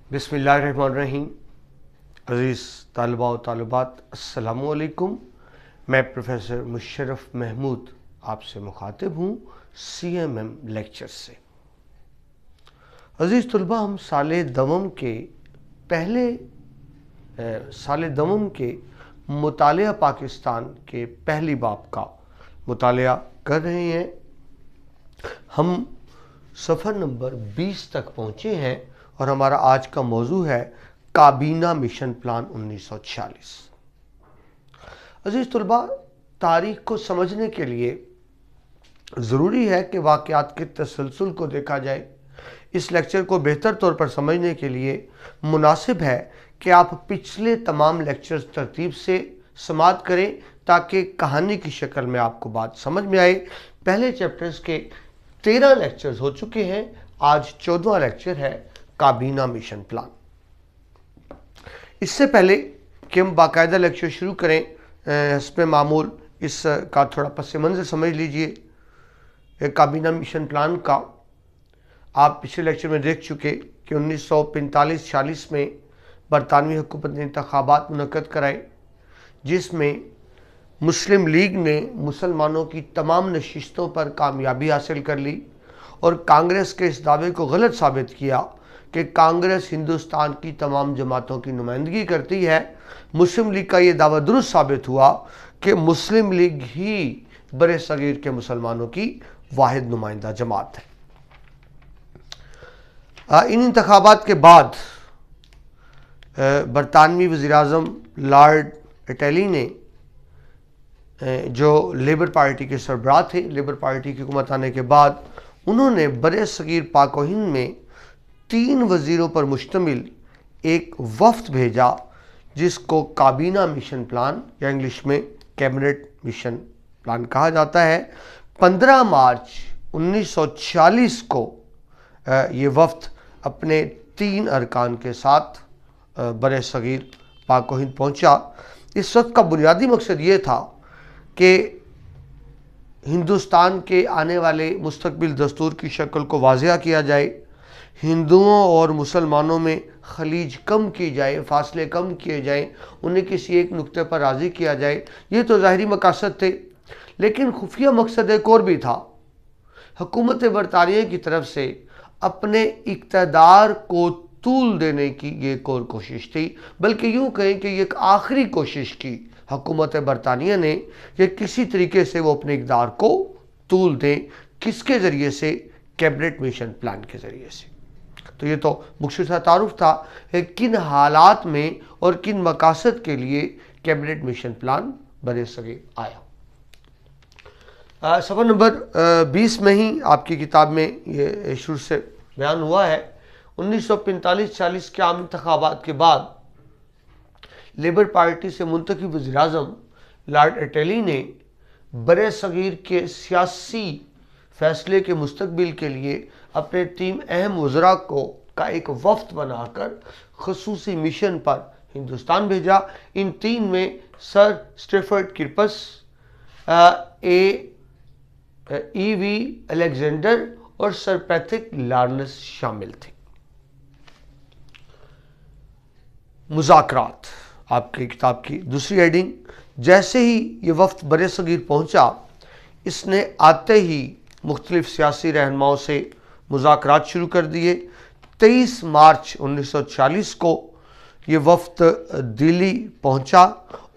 बिस्मिल्लाहिर्रहमानिर्रहीम। अज़ीज़ तालिबा व तालिबात, अस्सलामु अलैकुम। मैं प्रोफेसर मुशर्रफ महमूद आपसे मुखातिब हूँ CMM लेक्चर से। अज़ीज़ तलबा, हम साले दमम के मुतालिया पाकिस्तान के पहली बाब का मुतालिया कर रहे हैं। हम सफ़र नंबर 20 तक पहुँचे हैं और हमारा आज का मौजू है काबीना मिशन प्लान 1946। अजीज़ तलबा, तारीख़ को समझने के लिए ज़रूरी है कि वाक़यात के तसलसल को देखा जाए। इस लेक्चर को बेहतर तौर पर समझने के लिए मुनासिब है कि आप पिछले तमाम लेक्चर्स तरतीब से समाअत करें ताकि कहानी की शक्ल में आपको बात समझ में आए। पहले चैप्टर्स के 13 लेक्चर्स हो चुके हैं, आज 14वां लेक्चर है काबीना मिशन प्लान। इससे पहले कि हम बाकायदा लेक्चर शुरू करें, हस्ब मामूल इसका थोड़ा पस मंज़र समझ लीजिए। काबीना मिशन प्लान का आप पिछले लेक्चर में देख चुके कि 1945-46 में बरतानवी हुकूमत ने इंतखाबात मुनक्कद कराए, जिसमें मुस्लिम लीग ने मुसलमानों की तमाम नशिस्तों पर कामयाबी हासिल कर ली और कांग्रेस के इस दावे को गलत साबित किया कि कांग्रेस हिंदुस्तान की तमाम जमातों की नुमाइंदगी करती है। मुस्लिम लीग का ये दावा दुरुस्त साबित हुआ कि मुस्लिम लीग ही बरे सगीर के मुसलमानों की वाहिद नुमाइंदा जमात है। इन इंतखाबात के बाद बरतानवी वज़ीर-ए-आज़म लॉर्ड एटेली ने, जो लेबर पार्टी के सरबराह थे, लेबर पार्टी की हुकूमत आने के बाद उन्होंने बरे सगीर पाक व हिंद में 3 वज़ीरों पर मुश्तमिल एक वफ्द भेजा, जिसको काबीना मिशन प्लान या इंग्लिश में कैबिनेट मिशन प्लान कहा जाता है। 15 मार्च 1946 को ये वफ्द अपने 3 अरकान के साथ बरे सगीर पाक व हिंद पहुँचा। इस वक्त का बुनियादी मकसद ये था कि हिंदुस्तान के आने वाले मुस्तकबिल दस्तूर की शक्ल को वाज़िया किया जाए, हिंदुओं और मुसलमानों में खलीज कम की जाए, फासले कम किए जाएँ, उन्हें किसी एक नुक्ते पर राज़ी किया जाए। ये तो ज़ाहिरी मकासद थे, लेकिन खुफिया मकसद एक और भी था। हुकूमत बरतानिया की तरफ से अपने इक़्तिदार को तूल देने की ये एक और कोशिश थी, बल्कि यूँ कहें कि ये एक आखिरी कोशिश की हुकूमत बरतानिया ने कि किसी तरीके से वो अपने इक़्तिदार को तूल दें। किसके ज़रिए से? कैबिनेट मिशन प्लान के ज़रिए से। तो ये तो मुख्तसर तारुफ था किन हालात में और किन मकासद के लिए कैबिनेट मिशन प्लान बरे सगीर आया। सफ़र नंबर 20 में ही आपकी किताब में ये शुरू से बयान हुआ है। 1945-46 के आम इंतखाबात के बाद लेबर पार्टी से मुंतखब वज़ीर-ए-आज़म लॉर्ड एटेली ने बरे सगीर के सियासी फैसले के मुस्तकबिल के लिए अपने 3 अहम वज़रा का एक वफ्द बनाकर ख़ुसूसी मिशन पर हिंदुस्तान भेजा। इन 3 में सर स्टेफर्ड किर्पस, E.V. अलेक्जेंडर और सर पैट्रिक लॉरेंस शामिल थे। मुज़ाकरात आपकी किताब की दूसरी हेडिंग। जैसे ही ये वफ्द बरे सगीर पहुँचा, इसने आते ही मुख्तलिफ सियासी रहनुमाओं से मुज़ाकरात शुरू कर दिए। 23 मार्च 1946 को ये वफ्द दिल्ली पहुँचा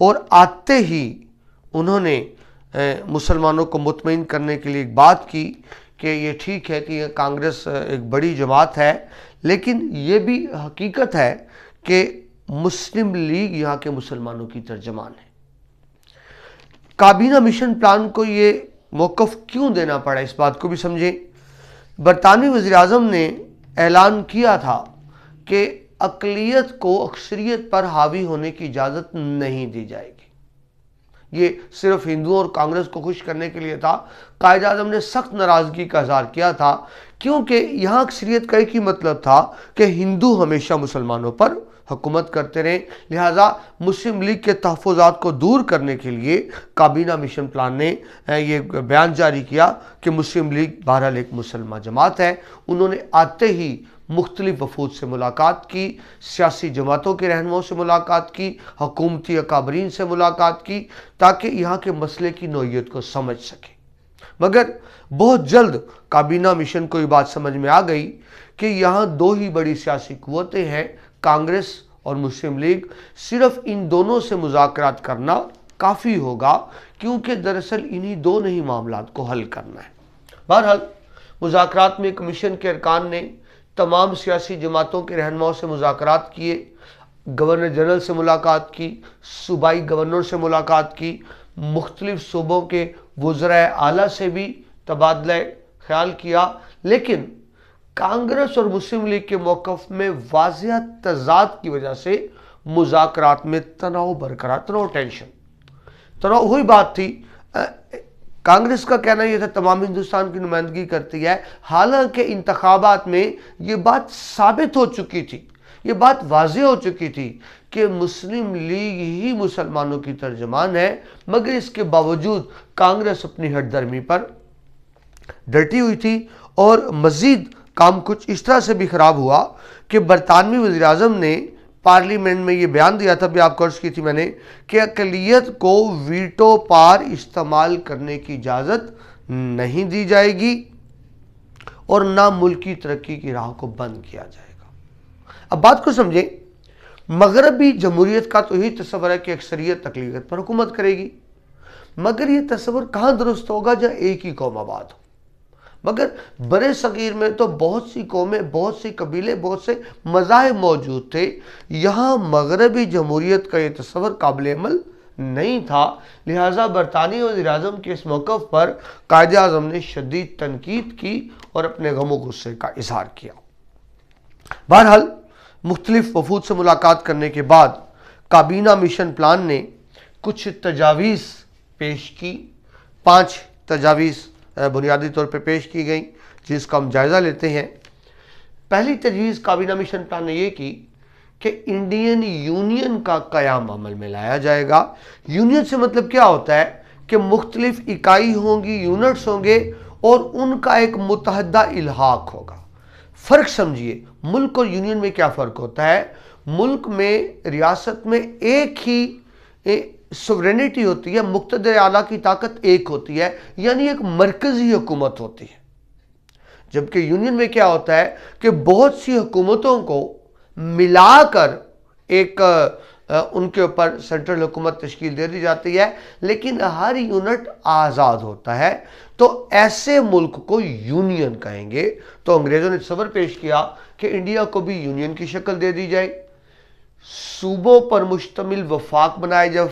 और आते ही उन्होंने मुसलमानों को मुतमईन करने के लिए एक बात की कि ये ठीक है कि कांग्रेस एक बड़ी जमात है, लेकिन ये भी हकीकत है कि मुस्लिम लीग यहाँ के मुसलमानों की तर्जमान है। काबीना मिशन प्लान को ये मौक़िफ़ क्यों देना पड़ा, इस बात को भी समझें। बरतानवी वज़ीर-ए-आज़म ने ऐलान किया था कि अक़लियत को अक्सरियत पर हावी होने की इजाज़त नहीं दी जाएगी। ये सिर्फ हिंदुओं और कांग्रेस को खुश करने के लिए था। कायद-ए-आज़म ने सख्त नाराज़गी का इज़हार किया था, क्योंकि यहाँ अक्सरियत का एक ही मतलब था कि हिंदू हमेशा मुसलमानों पर हुकूमत करते रहे। लिहाजा मुस्लिम लीग के तहफ़्फ़ुज़ात को दूर करने के लिए काबीना मिशन प्लान ने ये बयान जारी किया कि मुस्लिम लीग बहरहाल एक मुसलमान जमात है। उन्होंने आते ही मुख्तलिफ वफूद से मुलाकात की, सियासी जमातों के रहनुमाओं से मुलाकात की, हुकूमती अकाबरीन से मुलाकात की, ताकि यहाँ के मसले की नौइयत को समझ सके। मगर बहुत जल्द काबीना मिशन को ये बात समझ में आ गई कि यहाँ दो ही बड़ी सियासी कुव्वतें हैं, कांग्रेस और मुस्लिम लीग। सिर्फ इन दोनों से मुज़ाकरात करना काफ़ी होगा, क्योंकि दरअसल इन्हीं दो ने ही मामलात को हल करना है। बहरहाल मुज़ाकरात में कमीशन के अरकान ने तमाम सियासी जमातों के रहनुमाओं से मुज़ाकरात किए, गवर्नर जनरल से मुलाकात की, सूबाई गवर्नर से मुलाकात की, मुख्तलिफ सूबों के वज़राए आला से भी तबादला ख्याल किया। लेकिन कांग्रेस और मुस्लिम लीग के मौक़िफ़ में वाज़िह तज़ाद की वजह से मुज़ाकरात में तनाव बरकरार, तनाव हुई बात थी। कांग्रेस का कहना यह था तमाम हिंदुस्तान की नुमाइंदगी करती है, हालांकि इंतखाबात में ये बात साबित हो चुकी थी, ये बात वाज़ेह हो चुकी थी कि मुस्लिम लीग ही मुसलमानों की तर्जमान है। मगर इसके बावजूद कांग्रेस अपनी हटदर्मी पर डटी हुई थी और मज़ीद काम कुछ इस तरह से भी ख़राब हुआ कि बरतानवी वज़ीर-ए-आज़म ने पार्लियामेंट में ये बयान दिया था, भी आपको अर्ज़ की थी मैंने, कि अक़लियत को वीटो पार इस्तेमाल करने की इजाज़त नहीं दी जाएगी और ना मुल्क की तरक्की की राह को बंद किया जाएगा। अब बात को समझें, मगरबी जमहूरियत का तो यही तस्वर है कि अक्सरियत अक़लियत पर हुकूमत करेगी, मगर ये तस्वर कहाँ दुरुस्त होगा जहाँ एक ही कौम आबाद हो। मगर बड़े सगीर में तो बहुत सी कौमें, बहुत सी कबीले, बहुत से मज़ाहिब मौजूद थे। यहाँ मगरबी जमहूरियत का ये तस्वर काबिल अमल नहीं था। लिहाजा बरतानी वज़ीर-ए-आज़म के इस मौक़िफ़ पर कायद-ए-आज़म ने शदीद तनकीद की और अपने गम और गुस्से का इजहार किया। बहरहाल मुख्तलिफ वफूद से मुलाकात करने के बाद काबीना मिशन प्लान ने कुछ तजावीज़ पेश की। 5 तजावीज़ बुनियादी तौर पर पेश की गई, जिसका हम जायज़ा लेते हैं। पहली तजवीज़ काबीना मिशन प्लान ने यह की कि इंडियन यूनियन का क़याम अमल में लाया जाएगा। यूनियन से मतलब क्या होता है कि मुख्तलिफ इकाई होंगी, यूनिट्स होंगे और उनका एक मुतहदा इल्हाक होगा। फ़र्क समझिए, मुल्क और यूनियन में क्या फ़र्क होता है। मुल्क में, रियासत में एक ही सोवरेनिटी होती है, मुक़्तदर आला की ताकत एक होती है, यानी एक मरकज़ी हुकूमत होती है। जबकि यूनियन में क्या होता है कि बहुत सी हुकूमतों को मिलाकर एक उनके ऊपर सेंट्रल हुकूमत तश्कील दे दी जाती है, लेकिन हर यूनिट आज़ाद होता है। तो ऐसे मुल्क को यूनियन कहेंगे। तो अंग्रेज़ों ने तस्वर पेश किया कि इंडिया को भी यूनियन की शक्ल दे दी जाए, सूबों पर मुश्तमिल वफाक बनाया जाए।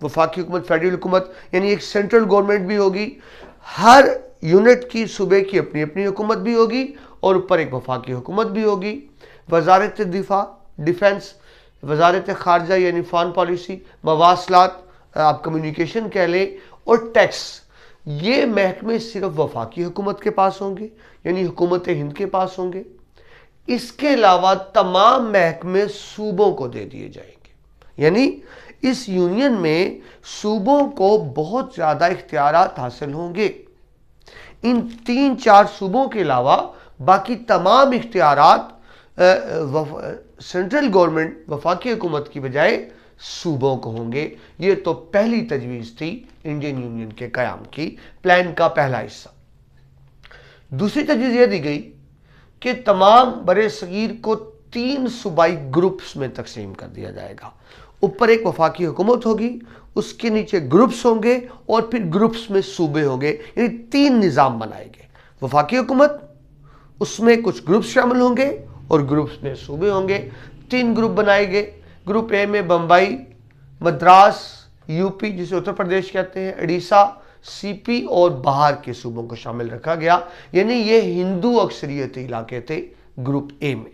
वफाकी हुकूमत, फेडरल हुकूमत, यानी एक सेंट्रल गवर्नमेंट भी होगी, हर यूनिट की सूबे की अपनी अपनी हुकूमत भी होगी और ऊपर एक वफाकी हुकूमत भी होगी। वजारत दिफा, डिफेंस, वजारत खारजा यानी फॉरेन पॉलिसी, मवासलात, आप कम्युनिकेशन कह लें, और टैक्स, ये महकमे सिर्फ वफाकी हुकूमत के पास होंगे, यानी हुकूमत हिंद के पास होंगे। इसके अलावा तमाम महकमे सूबों को दे दिए जाएंगे, यानी इस यूनियन में सूबों को बहुत ज़्यादा इख्तियारात हासिल होंगे। इन 3-4 सूबों के अलावा बाकी तमाम इख्तियारात सेंट्रल गवर्नमेंट, वफाकी हुकूमत की बजाय सूबों को होंगे। ये तो पहली तजवीज़ थी इंडियन यूनियन के क़याम की, प्लान का पहला हिस्सा। दूसरी तजवीज़ यह दी गई कि तमाम बड़े सगीर को 3 सूबाई ग्रुप्स में तकसीम कर दिया जाएगा। ऊपर एक वफाकी हुकूमत होगी, उसके नीचे ग्रुप्स होंगे और फिर ग्रुप्स में सूबे होंगे, यानी 3 निज़ाम बनाएंगे। वफाकी हुकूमत, उसमें कुछ ग्रुप्स शामिल होंगे और ग्रुप्स में सूबे होंगे। 3 ग्रुप बनाएंगे। ग्रुप ए में बम्बई, मद्रास, यूपी जिसे उत्तर प्रदेश कहते हैं, उड़ीसा, सीपी और बाहर के सूबों को शामिल रखा गया, यानी ये हिंदू अक्सरियती इलाके थे ग्रुप ए में।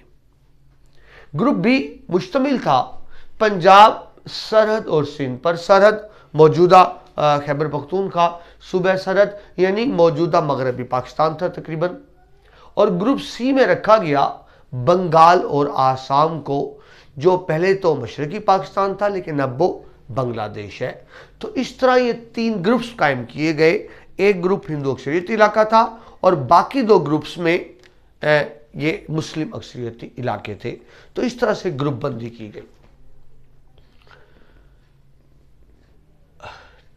ग्रुप बी मुश्तमिल था पंजाब सरहद और सिंध पर। सरहद मौजूदा खैबर पख्तूनख्वा, सूबा सरहद यानी मौजूदा मगरबी पाकिस्तान था तकरीबन। और ग्रुप सी में रखा गया बंगाल और आसाम को, जो पहले तो मशरकी पाकिस्तान था लेकिन अब वो बांग्लादेश है। तो इस तरह ये 3 ग्रुप्स कायम किए गए। एक ग्रुप हिंदू अक्सरियती इलाका था और बाकी 2 ग्रुप्स में ये मुस्लिम अक्सरियती इलाके थे। तो इस तरह से ग्रुप बंदी की गई।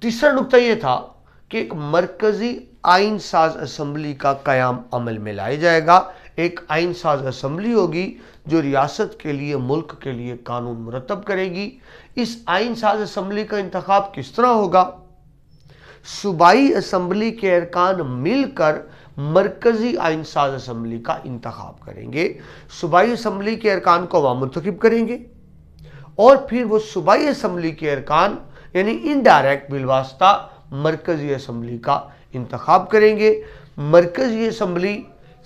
तीसरा नुक्ता यह था कि एक मरकजी आइन साज असम्बली का कयाम अमल में लाया जाएगा। एक आइन साज असम्बली होगी जो रियासत के लिए, मुल्क के लिए कानून मुरतब करेगी। इस आइन साज असम्बली का इंतखाब किस तरह होगा? सूबाई असम्बली के अरकान मिलकर मरकजी आइन साज असम्बली का इंतखाब करेंगे। सूबाई असम्बली के अरकान को वहाँ मुंतखब करेंगे और फिर वो सूबाई असम्बली के अरकान यानी इनडायरेक्ट बिलवास्ता मरकजी असम्बली का इंतखाब करेंगे। मरकजी असम्बली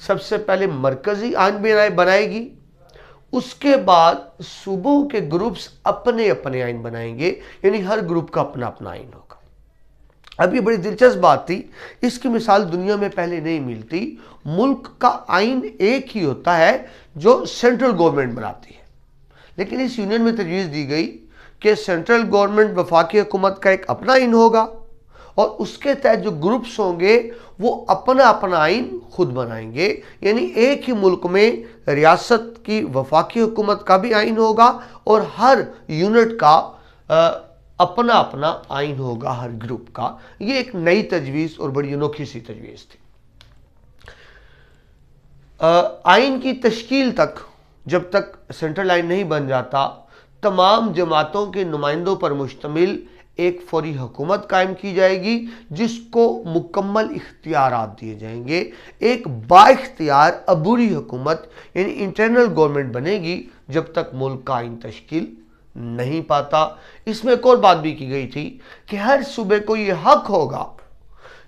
सबसे पहले मरकजी आइन बनाएगी, उसके बाद सूबों के ग्रुप्स अपने अपने आइन बनाएंगे, यानी हर ग्रुप का अपना अपना आइन होगा। अब ये बड़ी दिलचस्प बात थी, इसकी मिसाल दुनिया में पहले नहीं मिलती। मुल्क का आइन एक ही होता है जो सेंट्रल गवर्नमेंट बनाती है, लेकिन इस यूनियन में तजवीज़ दी गई कि सेंट्रल गवर्नमेंट वफाकी हुकूमत का एक अपना आइन होगा और उसके तहत जो ग्रुप्स होंगे वो अपना अपना आइन खुद बनाएंगे। यानी एक ही मुल्क में रियासत की वफाकी हुकूमत का भी आइन होगा और हर यूनिट का अपना अपना आइन होगा, हर ग्रुप का। ये एक नई तजवीज़ और बड़ी अनोखी सी तजवीज़ थी। आइन की तश्कील तक जब तक सेंट्रल आइन नहीं बन जाता, तमाम जमातों के नुमाइंदों पर मुश्तमिल एक फौरी हुकूमत कायम की जाएगी जिसको मुकम्मल इख्तियारात दिए जाएंगे। एक बाइख्तियार अबूरी हुकूमत यानी इंटरनल गवर्नमेंट बनेगी जब तक मुल्क का आइन तश्कील नहीं पाता। इसमें एक और बात भी की गई थी कि हर सूबे को यह हक होगा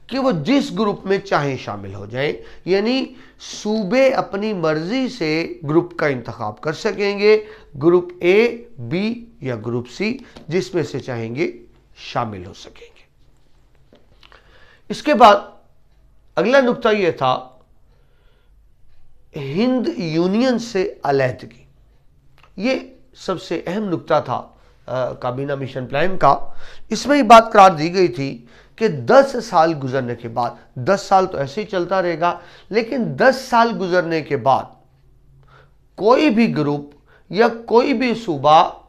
कि वो जिस ग्रुप में चाहे शामिल हो जाए, यानी सूबे अपनी मर्जी से ग्रुप का इंतखाब कर सकेंगे, ग्रुप ए, बी या ग्रुप सी, जिसमें से चाहेंगे शामिल हो सकेंगे। इसके बाद अगला नुक्ता यह था हिंद यूनियन से अलहदगी। ये सबसे अहम नुक्ता था काबीना मिशन प्लान का। इसमें ही बात करार दी गई थी कि 10 साल गुजरने के बाद, 10 साल तो ऐसे ही चलता रहेगा, लेकिन 10 साल गुजरने के बाद कोई भी ग्रुप या कोई भी सूबा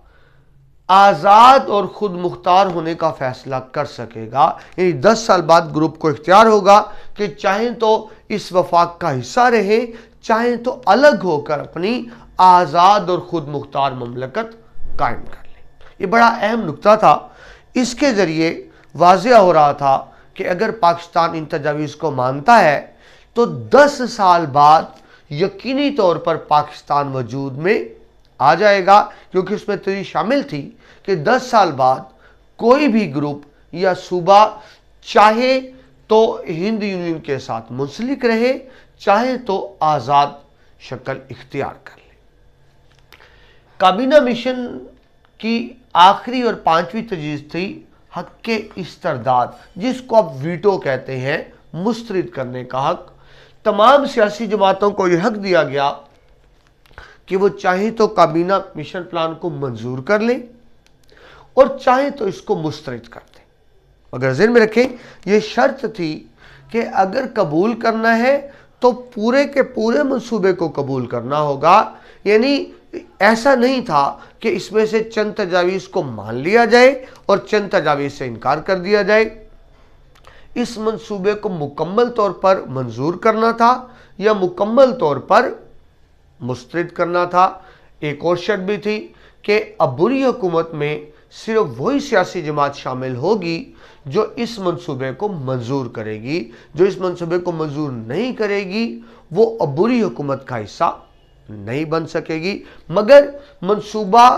आज़ाद और खुद मुख्तार होने का फैसला कर सकेगा। यानी 10 साल बाद ग्रुप को इख्तियार होगा कि चाहे तो इस वफाक का हिस्सा रहे, चाहे तो अलग होकर अपनी आज़ाद और खुद मुख्तार ममलकत कायम कर ले। ये बड़ा अहम नुक्ता था। इसके ज़रिए वाज़ेह हो रहा था कि अगर पाकिस्तान इन तजावीज़ को मानता है तो 10 साल बाद यकीनी तौर पर पाकिस्तान वजूद में आ जाएगा, क्योंकि उसमें तो ये शामिल थी कि 10 साल बाद कोई भी ग्रुप या सूबा चाहे तो हिंद यूनियन के साथ मुंसलिक रहे, चाहे तो आज़ाद शक्ल इख्तियार कर ले। काबीना मिशन की आखिरी और 5वीं तजवीज़ थी हक के इस्तरदाद, जिसको आप वीटो कहते हैं, मुस्तरद करने का हक। तमाम सियासी जमातों को यह हक दिया गया कि वो चाहे तो काबीना मिशन प्लान को मंजूर कर लें और चाहे तो इसको मुस्तरद कर दें। मगर ज़हन में रखें, यह शर्त थी कि अगर कबूल करना है तो पूरे के पूरे मंसूबे को कबूल करना होगा। यानी ऐसा नहीं था कि इसमें से चंद तजावीज़ को मान लिया जाए और चंद तजावीज़ से इनकार कर दिया जाए। इस मंसूबे को मुकम्मल तौर पर मंजूर करना था या मुकम्मल तौर पर मुस्तरद करना था। एक और शर्त भी थी कि अबूरी हुकूमत में सिर्फ वही सियासी जमात शामिल होगी जो इस मंसूबे को मंजूर करेगी। जो इस मंसूबे को मंजूर नहीं करेगी वो अबूरी हुकूमत का हिस्सा नहीं बन सकेगी। मगर मंसूबा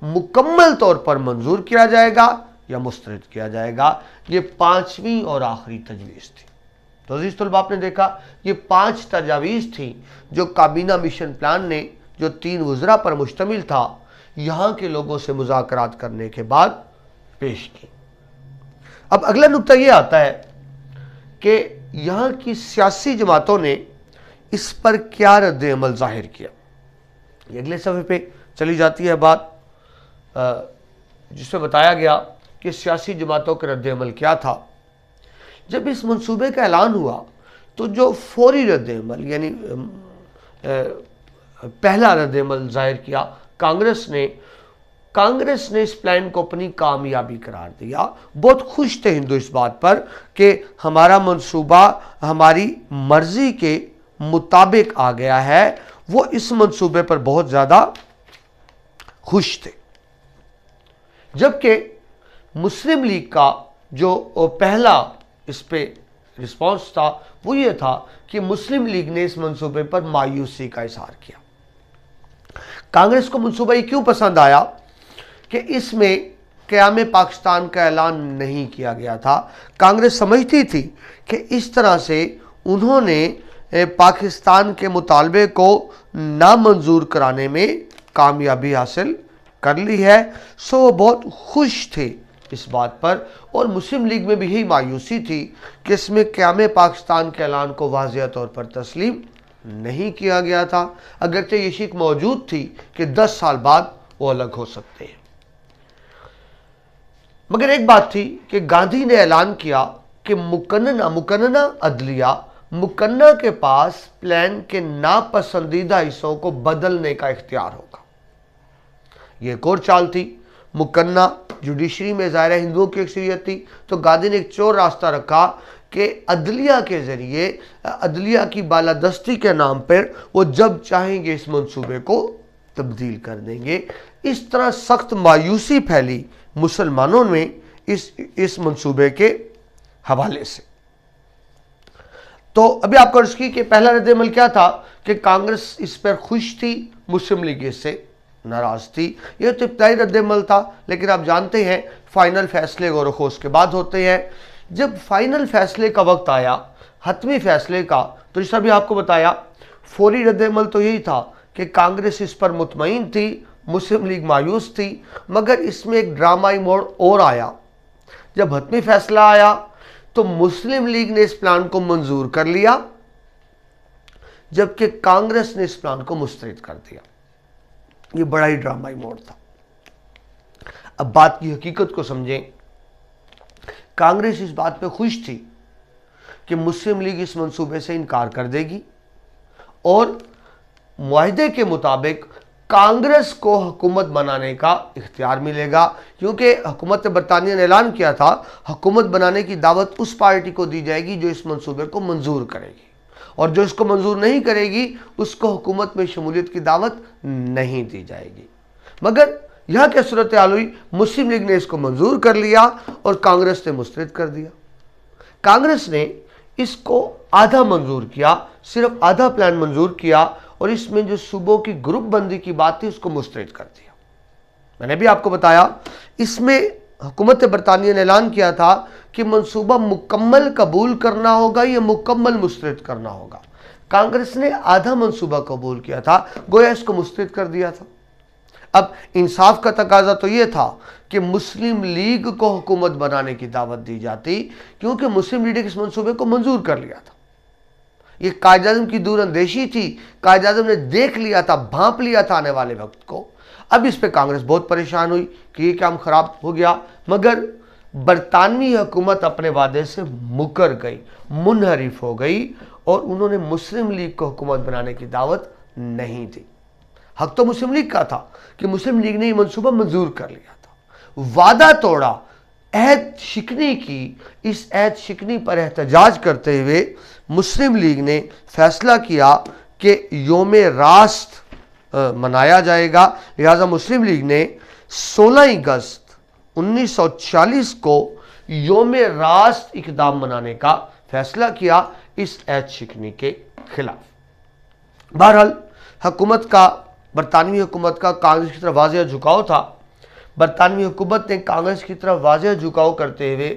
मुकम्मल तौर पर मंजूर किया जाएगा या मुस्तरद किया जाएगा। ये 5वीं और आखिरी तजवीज़ थी। तो अज़ीज़ तलबा, आपने देखा ये 5 तजावीज़ थी जो काबीना मिशन प्लान ने, जो 3 वज़रा पर मुश्तमिल था, यहाँ के लोगों से मुज़ाकरात करने के बाद पेश की। अब अगला नुक्ता ये आता है कि यहाँ की सियासी जमातों ने इस पर क्या रद्द-ए-अमल ज़ाहिर किया। ये अगले सफ़े पे चली जाती है बात, जिसमें बताया गया कि सियासी जमातों का रद्द-ए-अमल क्या था। जब इस मंसूबे का ऐलान हुआ तो जो फौरी रद्द-ए-अमल यानी पहला रद्द-ए-अमल जाहिर किया कांग्रेस ने इस प्लान को अपनी कामयाबी करार दिया। बहुत खुश थे हिंदू इस बात पर कि हमारा मंसूबा हमारी मर्जी के मुताबिक आ गया है। वो इस मंसूबे पर बहुत ज़्यादा खुश थे। जबकि मुस्लिम लीग का जो पहला इस पे रिस्पॉन्स था वो ये था कि मुस्लिम लीग ने इस मंसूबे पर मायूसी का इजहार किया। कांग्रेस को मंसूबा ये क्यों पसंद आया कि इसमें क़याम पाकिस्तान का ऐलान नहीं किया गया था। कांग्रेस समझती थी कि इस तरह से उन्होंने पाकिस्तान के मुतालबे को नामंजूर कराने में कामयाबी हासिल कर ली है। सो वो बहुत खुश थे इस बात पर। और मुस्लिम लीग में भी यही मायूसी थी कि इसमें क़याम पाकिस्तान के ऐलान को वाज़ेह तौर पर तस्लीम नहीं किया गया था, अगरचे ये शिक मौजूद थी कि 10 साल बाद वो अलग हो सकते हैं। मगर एक बात थी कि गांधी ने ऐलान किया कि मुकन्ना अदलिया मुकन्ना के पास प्लान के नापसंदीदा हिस्सों को बदलने का इख्तियार होगा। यह एक और चाल थी। मुकन्ना जुडिशरी में ज़ाहिर है हिंदुओं की अक्सरियत थी, तो गांधी ने एक चोर रास्ता रखा कि अदलिया के ज़रिए अदलिया की बालादस्ती के नाम पर वो जब चाहेंगे इस मंसूबे को तब्दील कर देंगे। इस तरह सख्त मायूसी फैली मुसलमानों में इस मंसूबे के हवाले से। तो अभी आपको अर्ज की कि पहला रद्द-ए-अमल क्या था कि कांग्रेस इस पर खुश थी, मुस्लिम लीग इससे नाराज थी। यह तो इब्तदाई रद्द-ए-अमल था, लेकिन आप जानते हैं फाइनल फैसले गौर खोज के बाद होते हैं। जब फाइनल फैसले का वक्त आया, हतमी फैसले का, तो जैसा भी आपको बताया फौरी रद्द-ए-अमल तो यही था कि कांग्रेस इस पर मुतमईन थी, मुस्लिम लीग मायूस थी। मगर इसमें एक ड्रामाई मोड़ और आया। जब हतमी फैसला आया तो मुस्लिम लीग ने इस प्लान को मंजूर कर लिया, जबकि कांग्रेस ने इस प्लान को मुस्तरद कर दिया। यह बड़ा ही ड्रामाई मोड़ था। अब बात की हकीकत को समझें। कांग्रेस इस बात पे खुश थी कि मुस्लिम लीग इस मंसूबे से इनकार कर देगी और मुआहदे के मुताबिक कांग्रेस को हुकूमत बनाने का इख्तियार मिलेगा, क्योंकि हुकूमत बरतानिया ने ऐलान किया था हुकूमत बनाने की दावत उस पार्टी को दी जाएगी जो इस मंसूबे को मंजूर करेगी, और जो इसको मंजूर नहीं करेगी उसको हुकूमत में शमूलियत की दावत नहीं दी जाएगी। मगर यहाँ क्या सूरत हाल हुई, मुस्लिम लीग ने इसको मंजूर कर लिया और कांग्रेस ने मुस्तरद कर दिया। कांग्रेस ने इसको आधा मंजूर किया, सिर्फ आधा प्लान मंजूर किया, और इसमें जो सूबों की ग्रुप बंदी की बात थी उसको मुस्तरद कर दिया। मैंने भी आपको बताया इसमें हुकूमत बरतानिया ने ऐलान किया था कि मंसूबा मुकम्मल कबूल करना होगा या मुकम्मल मुस्तरद करना होगा। कांग्रेस ने आधा मंसूबा कबूल किया था, गोया इसको मुस्तरद कर दिया था। अब इंसाफ का तकाजा तो यह था कि मुस्लिम लीग को हुकूमत बनाने की दावत दी जाती, क्योंकि मुस्लिम लीग ने इस मंसूबे को मंजूर कर लिया था। ये कायद-ए-आज़म की दूर अंदेशी थी, कायद-ए-आज़म ने देख लिया था, भांप लिया था आने वाले वक्त को। अब इस पे कांग्रेस बहुत परेशान हुई कि ये काम खराब हो गया, मगर बरतानवी हुकूमत अपने वादे से मुकर गई, मुनहरिफ हो गई, और उन्होंने मुस्लिम लीग को हुकूमत बनाने की दावत नहीं दी। हक तो मुस्लिम लीग का था कि मुस्लिम लीग ने ये मंसूबा मंजूर कर लिया था, वादा तोड़ा, अहद शिकनी की। इस अहद शिकनी पर एहतजाज करते हुए मुस्लिम लीग ने फैसला किया कि योम रास्त मनाया जाएगा। लिहाजा मुस्लिम लीग ने 16 अगस्त 1940 को योम रास्त इक़दाम मनाने का फैसला किया इस अहद शिकनी के खिलाफ। बहरहाल हुकूमत का, बरतानवी हुकूमत का कांग्रेस की तरफ वाज़ेह झुकाव था। बरतानवी हुकूमत ने कांग्रेस की तरफ वाज़ेह झुकाव करते हुए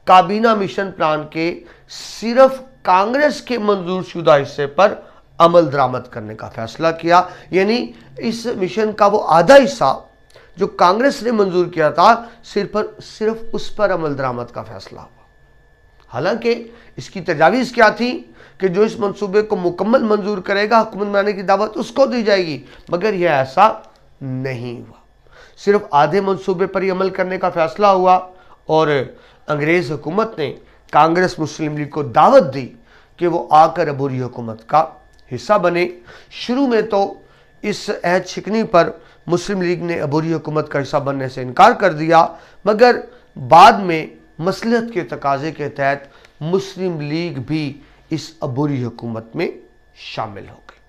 काबीना मिशन प्लान के सिर्फ कांग्रेस के मंजूर शुदा हिस्से पर अमल दरामद करने का फैसला किया। यानी इस मिशन का वो आधा हिस्सा जो कांग्रेस ने मंजूर किया था, सिर्फ उस पर अमल दरामद का फैसला हुआ। हालांकि इसकी तजावीज़ क्या थी कि जो इस मंसूबे को मुकम्मल मंजूर करेगा हुकूमत बनाने की दावत उसको दी जाएगी, मगर यह ऐसा नहीं हुआ। सिर्फ आधे मंसूबे पर ही अमल करने का फैसला हुआ और अंग्रेज़ हुकूमत ने कांग्रेस मुस्लिम लीग को दावत दी कि वो आकर अबूरी हुकूमत का हिस्सा बने। शुरू में तो इस अहद शिकनी पर मुस्लिम लीग ने अबूरी हुकूमत का हिस्सा बनने से इनकार कर दिया, मगर बाद में मसलहत के तकाजे के तहत मुस्लिम लीग भी इस अबूरी हुकूमत में शामिल हो गई।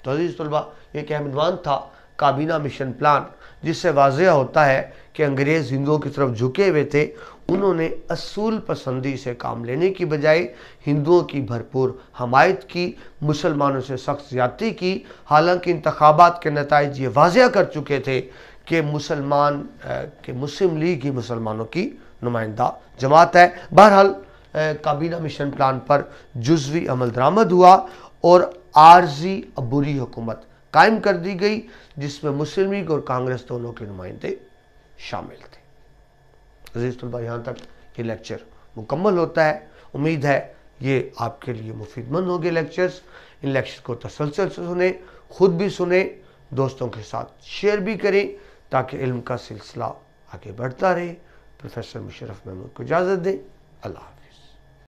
तो अजीज़ तलबा, एक अहम इन्वान था काबीना मिशन प्लान, जिससे वाज़ेह होता है कि अंग्रेज़ हिंदुओं की तरफ झुके हुए थे। उन्होंने असूल पसंदी से काम लेने की बजाय हिंदुओं की भरपूर हमायत की, मुसलमानों से सख्त ज़्यादती की। हालांकि इंतखाबात के नताइज ये वाज़ेह कर चुके थे कि मुस्लिम लीग ही मुसलमानों की नुमाइंदा जमात है। बहरहाल काबीना मिशन प्लान पर जुज़वी अमल दरामद हुआ और आर्जी अबूरी हुकूमत कायम कर दी गई, जिसमें मुस्लिम लीग और कांग्रेस दोनों के नुमाइंदे शामिल थे। अज़ीज़ तलबा, यहाँ तक ये लेक्चर मुकम्मल होता है। उम्मीद है ये आपके लिए मुफीदमंद होंगे लेक्चर्स। इन लेक्चर को तसलसल से सुने, ख़ुद भी सुने, दोस्तों के साथ शेयर भी करें, ताकि इल्म का सिलसिला आगे बढ़ता रहे। प्रोफेसर मुशर्रफ महमूद को इजाज़त दें। अल्लाह।